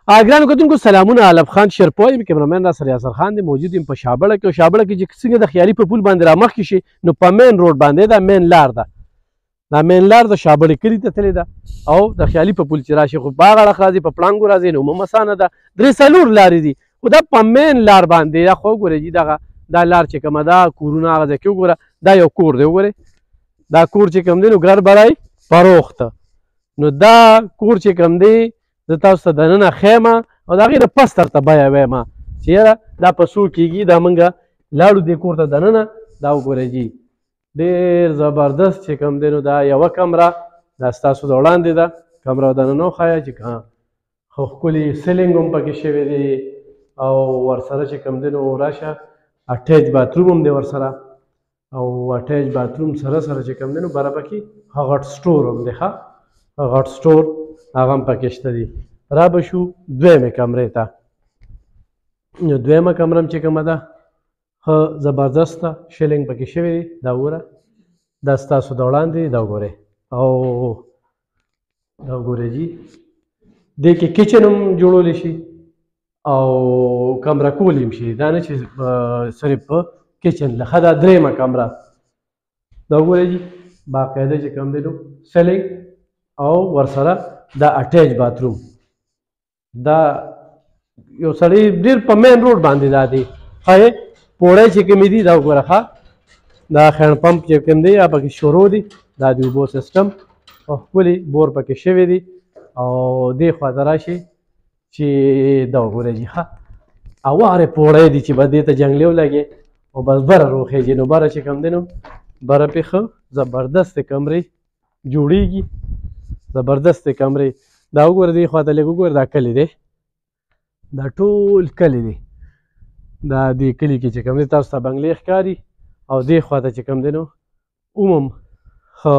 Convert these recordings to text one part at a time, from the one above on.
ګرانو کتونکو سلامونه، علب خان شرپوی یم، کیمرامین را سره یاسر خان دی. موجود یم په شابړه کې. شابړه کې چې څنګه د خیالي په پول باندې را مخکې شي نو په مین روډ باندې دا مین لار ده. دا مین لار د شابړې کلي ته تللې ده او د خیالي په پول چې راشي خو په هغه اړخ راځي، په پړانګو راځي نو عموما اسانه ده. درې څلور لارې دي خو دا په مین لار باندې دا خو وګورئ جي دغه دا لار چې کومه ده کورونه هغه ځای کې وګوره. دا یو کور دی وګورئ، دا کور چې کوم دی نو ګر برای فروخته. نو دا کور چې کوم دی زه تاسو ته دننه ښیم او د هغې نه پس درته بیه وایم چې یاره دا په څو کېږي. دا موږ لاړو دې کور ته دننه. دا وګورئ جي ډېر زبردست چې کوم دی نو دا یوه کمره دا ستاسو د وړاندې ده. کمره دننه وښایه چې خو ښکلي سیلینګ هم پکې شوی دی او ورسره چې کوم دی نو راشه اټیچ باتروم هم دی ورسره او اټیچ باتروم سره سره چې کوم دی نو بره پکې غټ سټور هم دی. ښه غټ سټور هغه هم پکې شته دي. را به شو دویمې کمرې ته. نو دویمه کمره هم چې کومه ده ښه زبردست ده، شیلینګ پکې شوی دی. دا وګوره دا ستاسو د وړاندې دا وګورئ او دا وګورئ جي دې کې کچن هم جوړولی شي او کمره کولی هم شي. دا نه چې صرف په کچن ښه دا درېیمه کمره. دا وګورئ جي باقاعده چې کوم دی نو سیلینګ او ورسره دا اټیچ باتروم. دا یو سړی ډېر په مین روډ باندې دا دی. ښایي پوړی چې کومې دي دا وګوره ښه دا خیڼ پمپ چې کوم دی یا پکې شروع دي. دا د اوبو سیسټم او ښکلي بور پکې شوی دی او دې خوا ته راشي چې دا وګورئ جي ښه اوارې پوړی دي چې به دې ته جنګلې ولګې او بس بره روخېږي. نو بره چې کوم دی نو بره پې ښه زبردستې کمرې جوړېږي، زبردستې کمرې. دا وګوره دې خوا ته لږ وګوره دا کلی دی، دا ټول کلی دی. دا دې کلي کې چې کوم دی تاسو ته بنګلې ښکاري او دې خوا ته چې کوم دی نو عموم ښه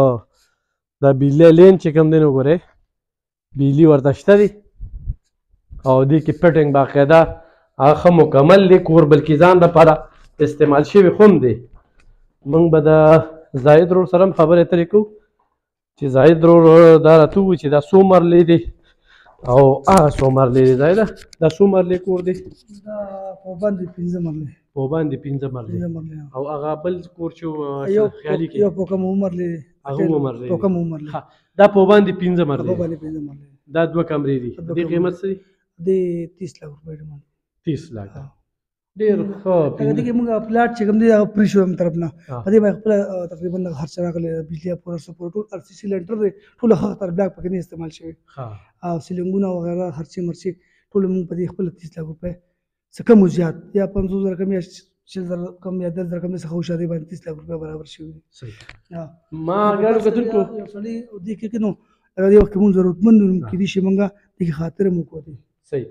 دا بجلی لین چې کوم دی نو ګورئ بجلي ورته شته دی او دې کې فټنګ باقاعده هغه ښه مکمل دی. کور بلکې ځان دپاره استعمال شوي خو هم دی. موږ به د زاهد رور سره هم خبرې اترې کوو چې زاهد رور دا راته ووایي چې دا څو مرلې دی او هغه څو مرلې دی. زاهده دا څو مرلې کور دی؟ دا په باندې 15 مرلې. په باندې 15 مرلې او هغه بل کور چې خیالي کې یو په کوم عمر لري هغه عمر لري په کوم عمر لري. دا په باندې 15 مرلې. په باندې 15 مرلې. دا دوه کمرې دي. دې قیمت څه دی؟ د 30 لک روپۍ ډیمانډ. 30 لک ډېر ښه. دې کې موږ پلاټ چې کوم دی هغه پرې شو هم طرف نه په دې باندې خپل تقریبا هر څه راغلی بجلی پوره سپورټ ټول ار سی سی لنټر دی ټول هغه تر بلاک پکې نه استعمال شوی او سیلینګونه وغیرہ خرچې مرچې ټول موږ په دې خپل 30 لک روپۍ څه کم زیات یا 500,000 کم یا 6,000 کم یا 10,000 کم څخه خوشاله باندې 30 لک روپۍ برابر شوی. صحیح. ما ګرانو کتونکو سړی دې کې نو هغه دې وخت کې موږ ضرورتمند کې دي چې موږ دې خاطر مو کوو. صحیح.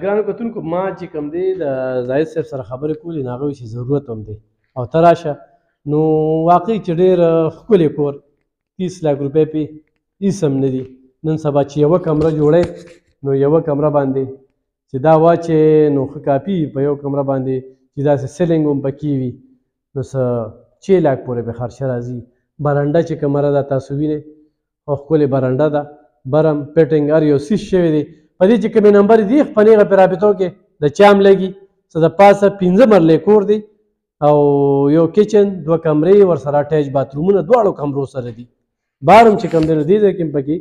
ګرانو کتونکو ما چې کوم دی د زاهد صاحب سره خبرې کولې نو هغه وایي چې ضرورت هم دی او ته راشه نو واقعي چې ډېر ښکلی کور 30 لک روپۍ پې هېڅ هم نه دي. نن سبا چې یوه کمره جوړی نو یوه کمره باندې چې دا واچې نو ښه کافي په یو کمره باندې چې داسې سیلینګ هم پکې وي نو څه 6 لک پورې پې خرچه راځي. برنډه چې کومه ده تاسو وینئ او ښکلې برنډه ده. برم فټنګ هر یو سیز شوی دی. په دې چې کومې نمبر دي په نیغه پې رابطو کې د چام لګي څه د پاسه 15 مرلې کور دی او یو کچن دوه کمرې ورسره اټیچ باترومونه دواړو کمرو سره دي. بار هم چې کوم دی نو دې ځای کې هم پکې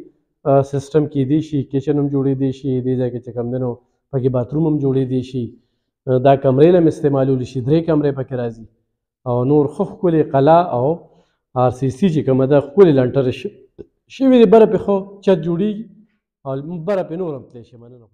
سیسټم کیدی شي، کچن هم جوړېدی شي، دې ځای کې چې کوم دی نو پکې باتروم هم جوړېدی شي. دا کمرې هم استعمالولی شي. 3 کمرې پکې راځي او نور ښه ښکلې قلا او آر سی سی چې کومه ده ښکلې لنټرې شوي دي. بره پې خو چت جوړېږي او بره پې نور هم تلی شي. مننه.